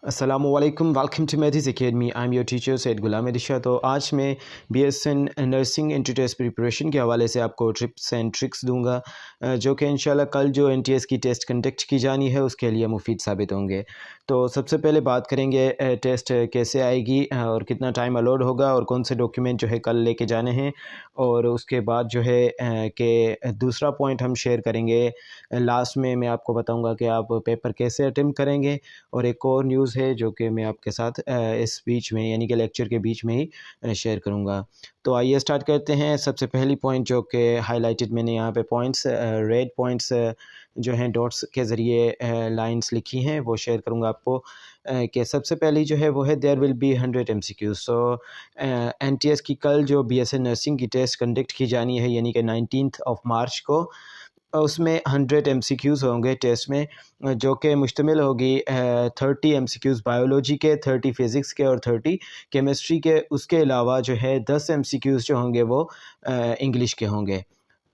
अस्सलामुअलैकुम, welcome to मेथिस academy. I am your teacher Syed Ghulam Disha. तो आज मैं BSN nursing entry test preparation के हवाले से आपको टिप्स एंड ट्रिक्स दूंगा जो कि इंशाल्लाह कल जो एनटीएस की टेस्ट कंडक्ट की जानी है उसके लिए मुफीद साबित होंगे। तो सबसे पहले बात करेंगे टेस्ट कैसे आएगी और कितना टाइम अलाउड होगा और कौन से डॉक्यूमेंट जो है कल लेके जाने हैं। और उसके बाद जो है कि दूसरा पॉइंट हम शेयर करेंगे लास्ट में। मैं आपको बताऊँगा कि आप पेपर कैसे अटेम्प्ट करेंगे। और एक और न्यूज़ है जो कि मैं आपके साथ इस बीच में यानी कि लेक्चर के बीच में ही शेयर करूंगा। तो आइए स्टार्ट करते हैं। सबसे पहली पॉइंट जो कि हाईलाइटेड मैंने यहाँ पे पॉइंट्स रेड पॉइंट्स जो हैं डॉट्स के ज़रिए लाइंस लिखी हैं वो शेयर करूंगा आपको कि सबसे पहली जो है वो है there will be 100 MCQs। So NTS की कल जो बीएसएन नर्सिंग की टेस्ट कंडक्ट की जानी है यानी कि 19 मार्च को उसमें 100 MCQs होंगे टेस्ट में जो कि मुश्तमिल होगी 30 MCQs बायोलॉजी के, 30 फ़िज़िक्स के और 30 केमिस्ट्री के। उसके अलावा जो है 10 MCQs जो होंगे वो इंग्लिश के होंगे।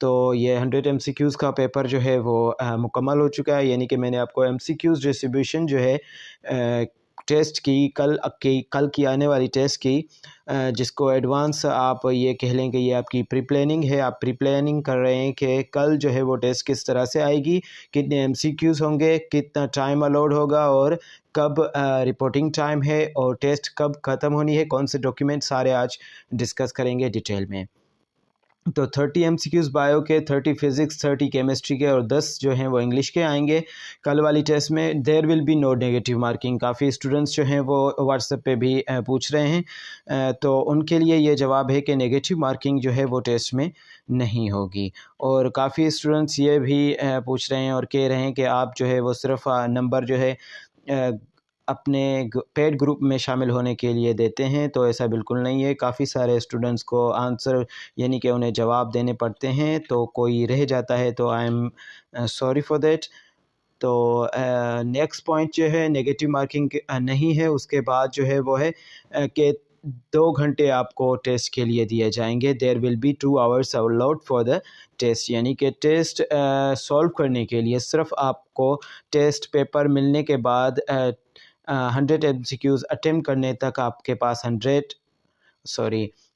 तो ये 100 MCQs का पेपर जो है वो मुकम्मल हो चुका है यानी कि मैंने आपको MCQs डिस्ट्रीब्यूशन जो है टेस्ट की कल की आने वाली टेस्ट की जिसको एडवांस आप ये कह लें कि ये आपकी प्री प्लानिंग है। आप प्री प्लानिंग कर रहे हैं कि कल जो है वो टेस्ट किस तरह से आएगी, कितने MCQs होंगे, कितना टाइम अलाउड होगा और कब रिपोर्टिंग टाइम है और टेस्ट कब ख़त्म होनी है, कौन से डॉक्यूमेंट सारे आज डिस्कस करेंगे डिटेल में। तो 30 MCQs बायो के, 30 फिज़िक्स, 30 केमिस्ट्री के और 10 जो हैं वो इंग्लिश के आएंगे कल वाली टेस्ट में। There will be no negative marking. काफ़ी स्टूडेंट्स जो हैं वो व्हाट्सएप पे भी पूछ रहे हैं तो उनके लिए ये जवाब है कि नेगेटिव मार्किंग जो है वो टेस्ट में नहीं होगी। और काफ़ी स्टूडेंट्स ये भी पूछ रहे हैं और कह रहे हैं कि आप जो है वो सिर्फ नंबर जो है अपने पेड ग्रुप में शामिल होने के लिए देते हैं, तो ऐसा बिल्कुल नहीं है। काफ़ी सारे स्टूडेंट्स को आंसर यानी कि उन्हें जवाब देने पड़ते हैं, तो कोई रह जाता है तो I am sorry for that. तो नेक्स्ट पॉइंट जो है नेगेटिव मार्किंग नहीं है। उसके बाद जो है वो है कि 2 घंटे आपको टेस्ट के लिए दिए जाएंगे। There will be 2 hours allowed for the test यानी कि टेस्ट सॉल्व करने के लिए सिर्फ आपको टेस्ट पेपर मिलने के बाद 100 MCQs अटेम्प्ट करने तक आपके पास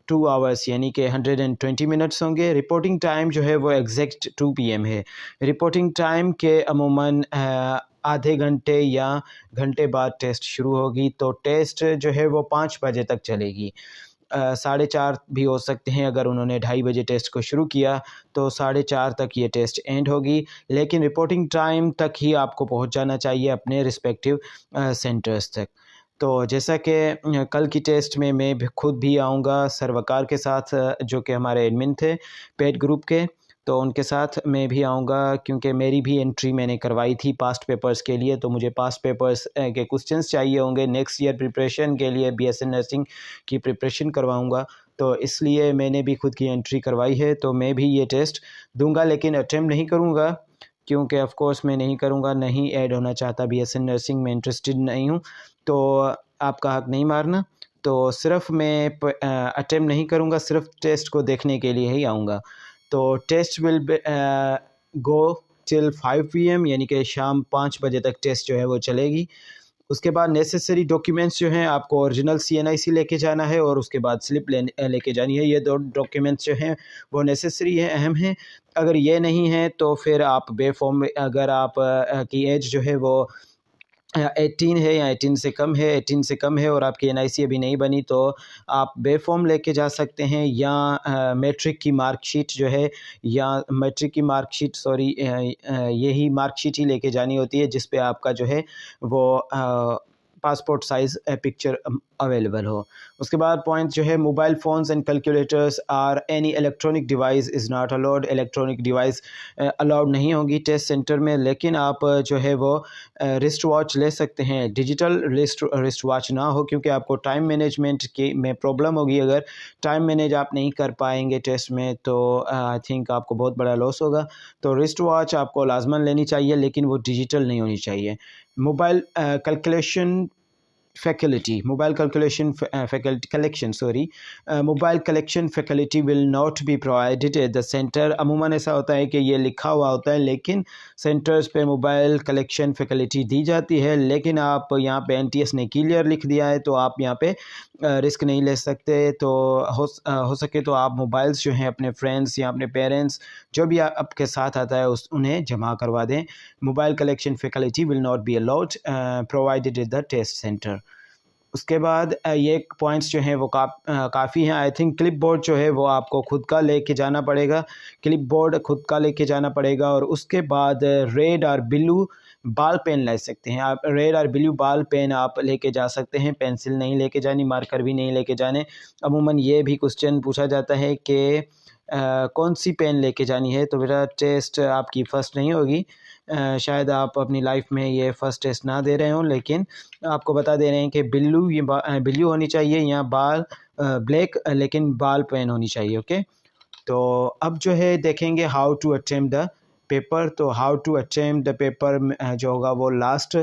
2 आवर्स यानी कि 120 मिनट्स होंगे। रिपोर्टिंग टाइम जो है वो एग्जैक्ट 2 PM है। रिपोर्टिंग टाइम के अमूमन आधे घंटे या घंटे बाद टेस्ट शुरू होगी। तो टेस्ट जो है वो 5 बजे तक चलेगी। 4:30 भी हो सकते हैं। अगर उन्होंने 2:30 बजे टेस्ट को शुरू किया तो 4:30 तक ये टेस्ट एंड होगी। लेकिन रिपोर्टिंग टाइम तक ही आपको पहुंच जाना चाहिए अपने रिस्पेक्टिव सेंटर्स तक। तो जैसा कि कल की टेस्ट में मैं खुद भी आऊँगा सर वकार के साथ जो कि हमारे एडमिन थे पेड ग्रुप के, तो उनके साथ मैं भी आऊँगा क्योंकि मेरी भी एंट्री मैंने करवाई थी पास्ट पेपर्स के लिए। तो मुझे पास्ट पेपर्स के क्वेश्चंस चाहिए होंगे नेक्स्ट ईयर प्रिपरेशन के लिए। बीएसएन नर्सिंग की प्रिपरेशन करवाऊँगा तो इसलिए मैंने भी खुद की एंट्री करवाई है। तो मैं भी ये टेस्ट दूंगा लेकिन अटेम्प्ट नहीं करूँगा क्योंकि ऑफ कोर्स मैं नहीं करूँगा, नहीं ऐड होना चाहता बीएसएन नर्सिंग में, इंटरेस्टेड नहीं हूँ। तो आपका हक नहीं मारना। तो सिर्फ मैं अटेम्प्ट नहीं करूँगा, सिर्फ टेस्ट को देखने के लिए ही आऊँगा। तो test will go till 5 PM यानी कि शाम 5 बजे तक टेस्ट जो है वो चलेगी। उसके बाद नेसेसरी डॉक्यूमेंट्स जो हैं आपको ओरिजिनल CNIC लेके जाना है और उसके बाद स्लिप लेके जानी है। ये 2 डॉक्यूमेंट्स जो हैं वो नेसेसरी हैं, अहम हैं। अगर ये नहीं है तो फिर आप बेफॉर्म, अगर आप की एज जो है वो 18 है या 18 से कम है, 18 से कम है और आपकी NIC अभी नहीं बनी तो आप बेफॉर्म लेके जा सकते हैं या मैट्रिक की मार्कशीट जो है या मैट्रिक की मार्कशीट यही मार्कशीट ही लेके जानी होती है जिस पे आपका जो है वो पासपोर्ट साइज़ पिक्चर अवेलेबल हो। उसके बाद पॉइंट जो है mobile phones and calculators are any electronic device is not allowed. Electronic device allowed नहीं होगी टेस्ट सेंटर में। लेकिन आप जो है वो रिस्ट वॉच ले सकते हैं। डिजिटल रिस्ट वॉच ना हो क्योंकि आपको टाइम मैनेजमेंट की में प्रॉब्लम होगी। अगर टाइम मैनेज आप नहीं कर पाएंगे टेस्ट में तो आई थिंक आपको बहुत बड़ा लॉस होगा। तो रिस्ट वॉच आपको लाजमन लेनी चाहिए लेकिन वो डिजिटल नहीं होनी चाहिए। Mobile calculation faculty, mobile calculation faculty collection, sorry, mobile collection facility will not be provided at the center। अमूमन ऐसा होता है कि ये लिखा हुआ होता है लेकिन सेंटर्स पे मोबाइल कलेक्शन फैसिलिटी दी जाती है, लेकिन आप यहाँ पे एनटीएस ने क्लियर लिख दिया है तो आप यहाँ पे रिस्क नहीं ले सकते। तो हो सके तो आप मोबाइल्स जो हैं अपने फ्रेंड्स या अपने पेरेंट्स जो भी आपके साथ आता है उन्हें जमा करवा दें। Mobile collection facility will not be allowed provided at the test centre. उसके बाद ये पॉइंट्स जो हैं वो काफ़ी हैं। आई थिंक क्लिप बोर्ड जो है वो आपको खुद का लेके जाना पड़ेगा, क्लिप बोर्ड खुद का लेके जाना पड़ेगा। और उसके बाद रेड और ब्लू बाल पेन ले सकते हैं आप, रेड और ब्लू बाल पेन आप लेके जा सकते हैं, पेंसिल नहीं लेके जानी, मार्कर भी नहीं लेके जाने। अमूमन ये भी क्वेश्चन पूछा जाता है कि कौन सी पेन लेके जानी है। तो बेटा टेस्ट आपकी फ़र्स्ट नहीं होगी, शायद आप अपनी लाइफ में ये फ़र्स्ट टेस्ट ना दे रहे हों, लेकिन आपको बता दे रहे हैं कि ब्लू ये ब्लू होनी चाहिए या बाल ब्लैक, लेकिन बाल पेन होनी चाहिए। ओके, तो अब जो है देखेंगे how to attempt the paper. तो how to attempt the paper जो होगा वो लास्ट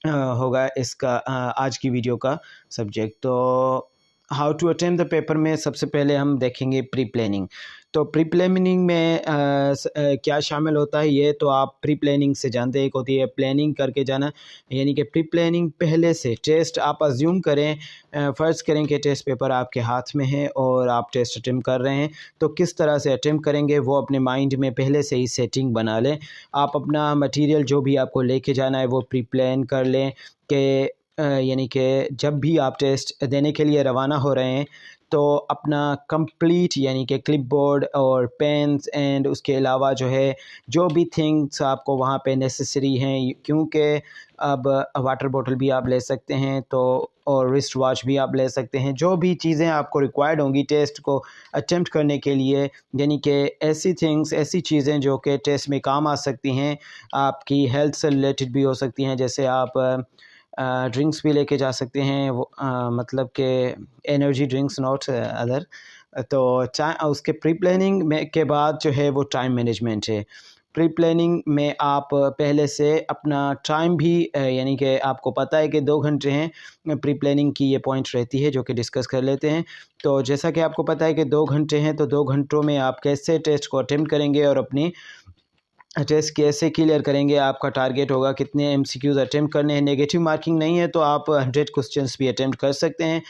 होगा इसका आज की वीडियो का सब्जेक्ट। तो how to attempt the paper में सबसे पहले हम देखेंगे प्री प्लानिंग। तो प्री प्लानिंग में क्या शामिल होता है ये तो आप प्री प्लानिंग से जानते हैं। एक होती है प्लानिंग करके जाना, यानी कि प्री प्लानिंग पहले से टेस्ट आप अज्यूम करें, फ़र्ज़ करें कि टेस्ट पेपर आपके हाथ में है और आप टेस्ट अटेम्प्ट कर रहे हैं, तो किस तरह से अटेम्प्ट करेंगे वो अपने माइंड में पहले से ही सेटिंग बना लें। आप अपना मटीरियल जो भी आपको लेके जाना है वो प्री प्लान कर लें कि यानी कि जब भी आप टेस्ट देने के लिए रवाना हो रहे हैं तो अपना कंप्लीट यानी कि क्लिप बोर्ड और पेन्स एंड उसके अलावा जो है जो भी थिंग्स आपको वहाँ पे नेसेसरी हैं, क्योंकि अब वाटर बोतल भी आप ले सकते हैं तो और रिस्ट वॉच भी आप ले सकते हैं। जो भी चीज़ें आपको रिक्वायर्ड होंगी टेस्ट को अटेम्प्ट करने के लिए, यानी कि ऐसी थिंग्स, ऐसी चीज़ें जो कि टेस्ट में काम आ सकती हैं, आपकी हेल्थ से रिलेटेड भी हो सकती हैं। जैसे आप ड्रिंक्स भी लेके जा सकते हैं, वो मतलब कि एनर्जी ड्रिंक्स नॉट अदर। तो उसके प्री प्लानिंग में के बाद जो है वो टाइम मैनेजमेंट है। प्री प्लानिंग में आप पहले से अपना टाइम भी यानी कि आपको पता है कि 2 घंटे हैं, प्री प्लानिंग की ये पॉइंट रहती है जो कि डिस्कस कर लेते हैं। तो जैसा कि आपको पता है कि 2 घंटे हैं, तो 2 घंटों में आप कैसे टेस्ट को अटेम्प्ट करेंगे और अपनी टेस्ट कैसे क्लियर करेंगे, आपका टारगेट होगा कितने एमसीक्यूज़ अटेम्प्ट करने हैं। नेगेटिव मार्किंग नहीं है तो आप 100 क्वेश्चंस भी अटेम्प्ट कर सकते हैं।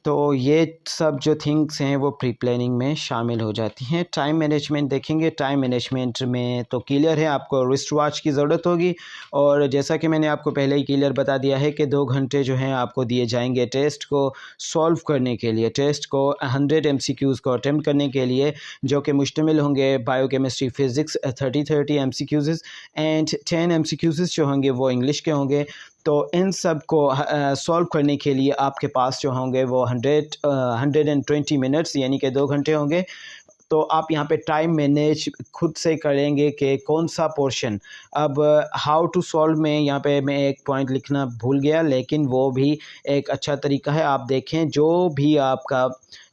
तो ये सब जो थिंग्स हैं वो प्री प्लानिंग में शामिल हो जाती हैं। टाइम मैनेजमेंट देखेंगे, टाइम मैनेजमेंट में तो क्लियर है आपको रिस्ट वॉच की ज़रूरत होगी। और जैसा कि मैंने आपको पहले ही क्लियर बता दिया है कि 2 घंटे जो हैं आपको दिए जाएंगे टेस्ट को सॉल्व करने के लिए, टेस्ट को 100 एमसीक्यूज़ को अटेम्प्ट करने के लिए, जो कि मुश्तमिल होंगे biochemistry, physics 30 MCQs and 10 MCQs जो होंगे वो इंग्लिश के होंगे। तो इन सब को सॉल्व करने के लिए आपके पास जो होंगे वो 120 मिनट्स यानी कि 2 घंटे होंगे। तो आप यहाँ पे टाइम मैनेज खुद से करेंगे कि कौन सा पोर्शन। अब हाउ टू सॉल्व में यहाँ पे मैं एक पॉइंट लिखना भूल गया, लेकिन वो भी एक अच्छा तरीका है। आप देखें जो भी आपका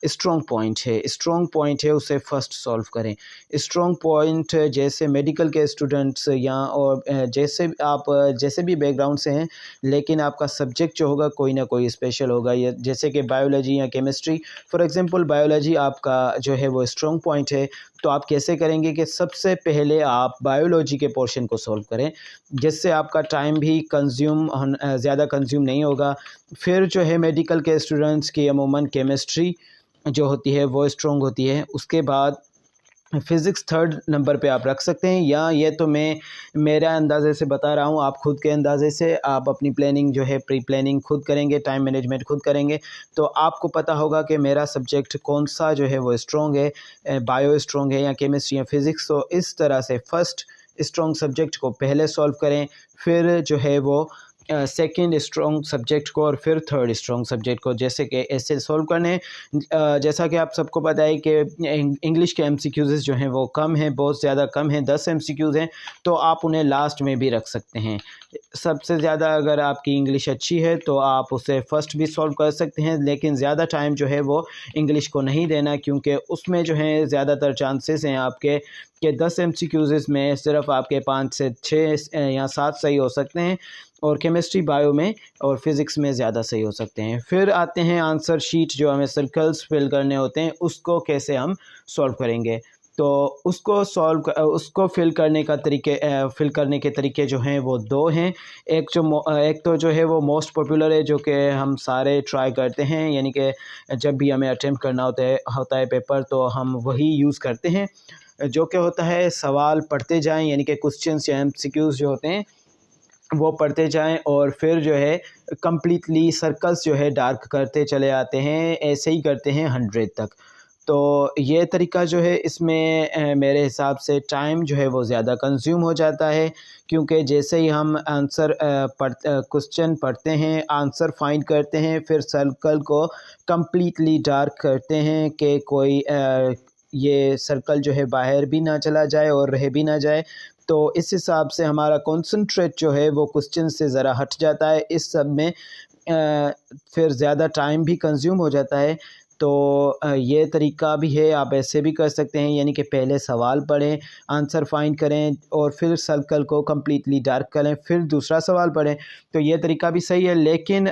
स्ट्रॉन्ग पॉइंट है उसे फर्स्ट सॉल्व करें। स्ट्रॉन्ग पॉइंट जैसे मेडिकल के स्टूडेंट्स या और जैसे भी बैकग्राउंड से हैं, लेकिन आपका सब्जेक्ट जो होगा कोई ना कोई स्पेशल होगा, या जैसे कि बायोलॉजी या केमिस्ट्री। फॉर एग्जांपल बायोलॉजी आपका जो है वो स्ट्रॉन्ग पॉइंट है, तो आप कैसे करेंगे कि सबसे पहले आप बायोलॉजी के पोर्शन को सॉल्व करें, जिससे आपका टाइम भी ज़्यादा कंज्यूम नहीं होगा। फिर जो है मेडिकल के स्टूडेंट्स की अमूमन केमिस्ट्री जो होती है वो स्ट्रॉन्ग होती है। उसके बाद फ़िज़िक्स 3rd नंबर पे आप रख सकते हैं, या ये तो मैं मेरा अंदाज़े से बता रहा हूँ, आप खुद के अंदाज़े से आप अपनी प्लानिंग जो है प्री प्लानिंग खुद करेंगे, टाइम मैनेजमेंट खुद करेंगे। तो आपको पता होगा कि मेरा सब्जेक्ट कौन सा जो है वो स्ट्रॉन्ग है, बायो स्ट्रॉन्ग है या केमिस्ट्री या फ़िज़िक्स। तो इस तरह से फ़र्स्ट स्ट्रॉन्ग सब्जेक्ट को पहले सॉल्व करें, फिर जो है वो सेकंड स्ट्रॉन्ग सब्जेक्ट को और फिर 3rd स्ट्रॉन्ग सब्जेक्ट को, जैसे कि ऐसे सॉल्व करने। जैसा कि आप सबको पता है कि इंग्लिश के एमसीक्यूज़ जो हैं वो कम हैं, बहुत ज़्यादा कम हैं, 10 एमसीक्यूज़ हैं, तो आप उन्हें लास्ट में भी रख सकते हैं। सबसे ज़्यादा अगर आपकी इंग्लिश अच्छी है तो आप उसे फ़र्स्ट भी सॉल्व कर सकते हैं, लेकिन ज़्यादा टाइम जो है वो इंग्लिश को नहीं देना, क्योंकि उसमें जो है ज़्यादातर चांसेस हैं आपके कि 10 एमसीक्यूज़ में सिर्फ आपके 5 से 6 या 7 सही हो सकते हैं, और केमिस्ट्री बायो में और फिज़िक्स में ज़्यादा सही हो सकते हैं। फिर आते हैं आंसर शीट, जो हमें सर्कल्स फिल करने होते हैं, उसको कैसे हम सॉल्व करेंगे। तो उसको फिल करने के तरीके जो हैं वो दो हैं। एक तो जो है वो मोस्ट पॉपुलर है, जो कि हम सारे ट्राई करते हैं, यानी कि जब भी हमें अटेम्प्ट करना होता है पेपर, तो हम वही यूज़ करते हैं, जो कि होता है सवाल पढ़ते जाएं, यानी कि क्वेश्चंस या एमसीक्यूज़ जो होते हैं वो पढ़ते जाएं और फिर जो है कम्प्लीटली सर्कल्स जो है डार्क करते चले आते हैं। ऐसे ही करते हैं 100 तक। तो ये तरीका जो है, इसमें मेरे हिसाब से टाइम जो है वो ज़्यादा कंज्यूम हो जाता है, क्योंकि जैसे ही हम क्वेश्चन पढ़ते हैं, आंसर फाइंड करते हैं, फिर सर्कल को कम्प्लीटली डार्क करते हैं कि कोई ये सर्कल जो है बाहर भी ना चला जाए और रह भी ना जाए। तो इस हिसाब से हमारा कॉन्सन्ट्रेट जो है वो क्वेश्चन से ज़रा हट जाता है। इस सब में फिर ज़्यादा टाइम भी कंज्यूम हो जाता है। तो ये तरीका भी है, आप ऐसे भी कर सकते हैं, यानी कि पहले सवाल पढ़ें, आंसर फाइंड करें और फिर सर्कल को कम्प्लीटली डार्क करें, फिर दूसरा सवाल पढ़ें। तो ये तरीका भी सही है, लेकिन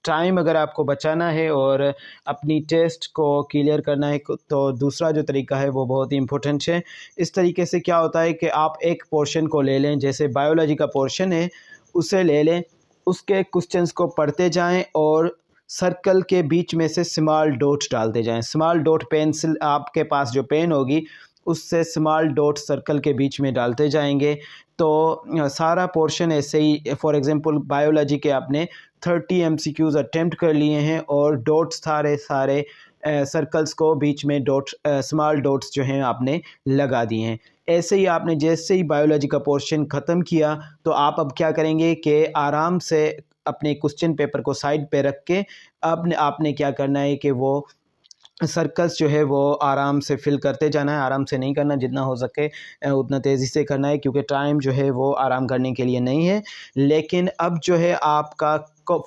टाइम अगर आपको बचाना है और अपनी टेस्ट को क्लियर करना है, तो दूसरा जो तरीका है वो बहुत ही इम्पोर्टेंट है। इस तरीके से क्या होता है कि आप एक पोर्शन को ले लें, जैसे बायोलॉजी का पोर्शन है, उसे ले लें, उसके क्वेश्चंस को पढ़ते जाएं और सर्कल के बीच में से स्मॉल डॉट डालते जाएं। स्मॉल डॉट, पेंसिल, आपके पास जो पेन होगी उससे स्मॉल डॉट सर्कल के बीच में डालते जाएंगे। तो सारा पोर्शन ऐसे ही, फॉर एग्जांपल बायोलॉजी के आपने 30 एमसीक्यूज़ अटेम्प्ट कर लिए हैं और डॉट्स सारे सर्कल्स को बीच में स्मॉल डॉट्स जो हैं आपने लगा दिए हैं। ऐसे ही आपने जैसे ही बायोलॉजी का पोर्शन ख़त्म किया, तो आप अब क्या करेंगे कि आराम से अपने क्वेश्चन पेपर को साइड पे रख के आपने क्या करना है कि वो सर्कल्स जो है वो आराम से फिल करते जाना है। आराम से नहीं करना, जितना हो सके उतना तेज़ी से करना है, क्योंकि टाइम जो है वो आराम करने के लिए नहीं है। लेकिन अब जो है आपका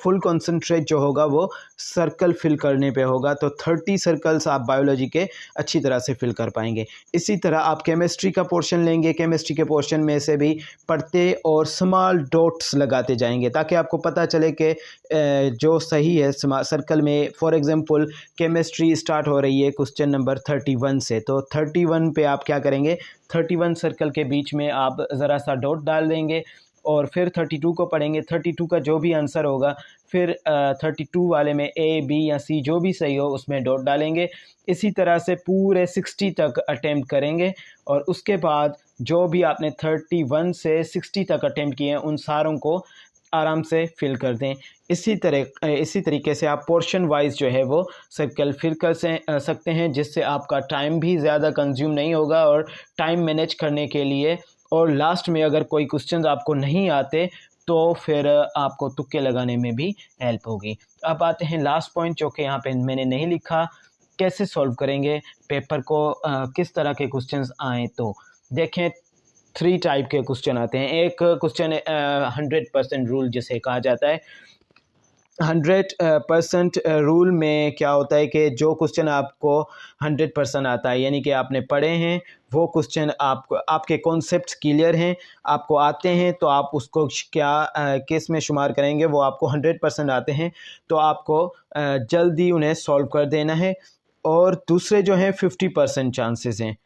फुल कंसंट्रेट जो होगा वो सर्कल फिल करने पे होगा। तो 30 सर्कल्स आप बायोलॉजी के अच्छी तरह से फिल कर पाएंगे। इसी तरह आप केमिस्ट्री का पोर्शन लेंगे, केमिस्ट्री के पोर्शन में से भी पढ़ते और स्मॉल डॉट्स लगाते जाएंगे, ताकि आपको पता चले कि जो सही है सर्कल में। फॉर एग्जांपल केमिस्ट्री स्टार्ट हो रही है क्वेश्चन नंबर 31 से, तो 31 पे आप क्या करेंगे, 31 सर्कल के बीच में आप ज़रा सा डॉट डाल देंगे और फिर 32 को पढ़ेंगे। 32 का जो भी आंसर होगा, फिर 32 वाले में ए, बी या सी जो भी सही हो उसमें डॉट डालेंगे। इसी तरह से पूरे 60 तक अटेम्प्ट करेंगे और उसके बाद जो भी आपने 31 से 60 तक अटेम्प्ट किए हैं उन सारों को आराम से फिल कर दें। इसी तरीके से आप पोर्शन वाइज जो है वो सर्कल फिल कर सकते हैं, जिससे आपका टाइम भी ज़्यादा कंज्यूम नहीं होगा और टाइम मैनेज करने के लिए। और लास्ट में अगर कोई क्वेश्चन आपको नहीं आते तो फिर आपको तुक्के लगाने में भी हेल्प होगी। अब आते हैं लास्ट पॉइंट, जो कि यहाँ पे मैंने नहीं लिखा, कैसे सॉल्व करेंगे पेपर को, किस तरह के क्वेश्चंस आएँ। तो देखें, 3 टाइप के क्वेश्चन आते हैं। एक क्वेश्चन 100% रूल जिसे कहा जाता है। 100% रूल में क्या होता है कि जो क्वेश्चन आपको 100% आता है, यानी कि आपने पढ़े हैं वो क्वेश्चन, आपके कॉन्सेप्ट्स क्लियर हैं, आपको आते हैं, तो आप उसको क्या केस में शुमार करेंगे, वो आपको 100% आते हैं, तो आपको जल्दी उन्हें सॉल्व कर देना है। और दूसरे जो हैं 50% चांसेस हैं।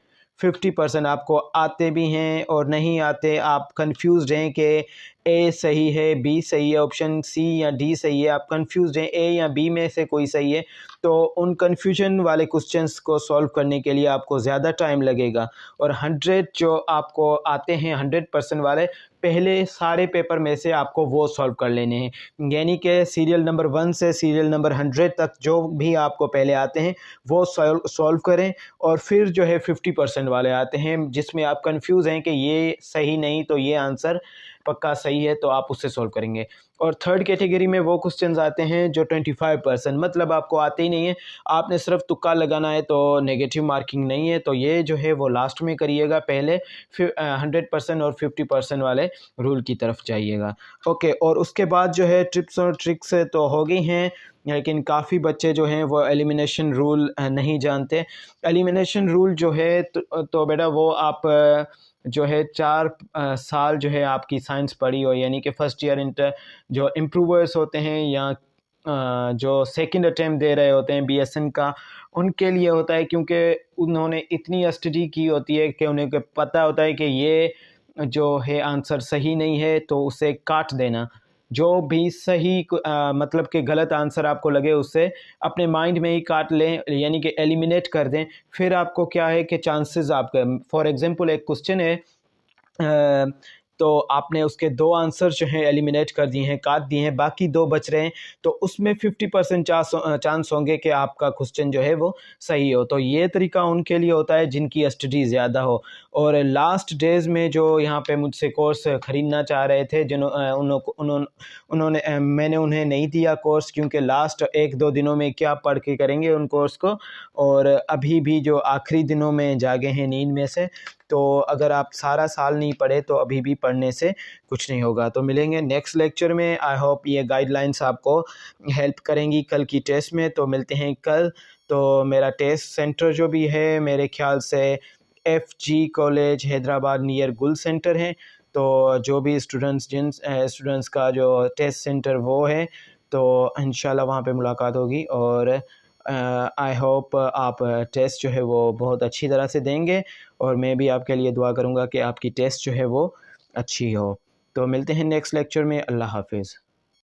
50% आपको आते भी हैं और नहीं आते, आप कंफ्यूज्ड हैं कि ए सही है, बी सही है, ऑप्शन सी या डी सही है, आप कंफ्यूज्ड हैं ए या बी में से कोई सही है। तो उन कन्फ्यूजन वाले क्वेश्चंस को सॉल्व करने के लिए आपको ज़्यादा टाइम लगेगा। और 100 जो आपको आते हैं 100% वाले, पहले सारे पेपर में से आपको वो सॉल्व कर लेने हैं, यानी कि सीरियल नंबर 1 से सीरियल नंबर 100 तक जो भी आपको पहले आते हैं वो सॉल्व करें। और फिर जो है 50% वाले आते हैं जिसमें आप कंफ्यूज हैं कि ये सही नहीं तो ये आंसर पक्का सही है, तो आप उससे सॉल्व करेंगे। और थर्ड कैटेगरी में वो क्वेश्चंस आते हैं जो 25%, मतलब आपको आते ही नहीं है, आपने सिर्फ तुक्का लगाना है, तो नेगेटिव मार्किंग नहीं है। तो ये जो है वो लास्ट में करिएगा, पहले फिर 100% और 50% वाले रूल की तरफ जाइएगा। ओके, और उसके बाद जो है टिप्स और ट्रिक्स तो हो गई हैं, लेकिन काफ़ी बच्चे जो हैं वो एलिमिनेशन रूल नहीं जानते। एलिमिनेशन रूल जो है तो बेटा वो आप जो है 4 साल जो है आपकी साइंस पढ़ी हो, यानी कि फर्स्ट ईयर इंटर जो इम्प्रूवर्स होते हैं या जो सेकंड अटेम्प्ट दे रहे होते हैं बीएसएन का, उनके लिए होता है, क्योंकि उन्होंने इतनी स्टडी की होती है कि उन्हें पता होता है कि ये जो है आंसर सही नहीं है, तो उसे काट देना। जो भी सही मतलब कि गलत आंसर आपको लगे उसे अपने माइंड में ही काट लें, यानी कि एलिमिनेट कर दें। फिर आपको क्या है कि चांसेस आपके, फॉर एग्जांपल एक क्वेश्चन है, तो आपने उसके 2 आंसर जो हैं एलिमिनेट कर दिए हैं, काट दिए हैं, बाकी 2 बच रहे हैं, तो उसमें 50% चांस होंगे कि आपका क्वेश्चन जो है वो सही हो। तो ये तरीका उनके लिए होता है जिनकी स्टडी ज़्यादा हो। और लास्ट डेज़ में जो यहाँ पे मुझसे कोर्स ख़रीदना चाह रहे थे, उन्होंने मैंने उन्हें नहीं दिया कोर्स, क्योंकि लास्ट 1-2 दिनों में क्या पढ़ के करेंगे उन कोर्स को, और अभी भी जो आखिरी दिनों में जागे हैं नींद में से। तो अगर आप सारा साल नहीं पढ़े तो अभी भी पढ़ने से कुछ नहीं होगा। तो मिलेंगे नेक्स्ट लेक्चर में। आई होप ये गाइडलाइंस आपको हेल्प करेंगी कल की टेस्ट में। तो मिलते हैं कल। तो मेरा टेस्ट सेंटर जो भी है मेरे ख्याल से FG कॉलेज हैदराबाद नियर गुल सेंटर है। तो जो भी स्टूडेंट्स का जो टेस्ट सेंटर वो है, तो इंशाल्लाह वहाँ पे मुलाकात होगी। और आई होप आप टेस्ट जो है वो बहुत अच्छी तरह से देंगे, और मैं भी आपके लिए दुआ करूँगा कि आपकी टेस्ट जो है वो अच्छी हो। तो मिलते हैं नेक्स्ट लेक्चर में। अल्लाह हाफिज़।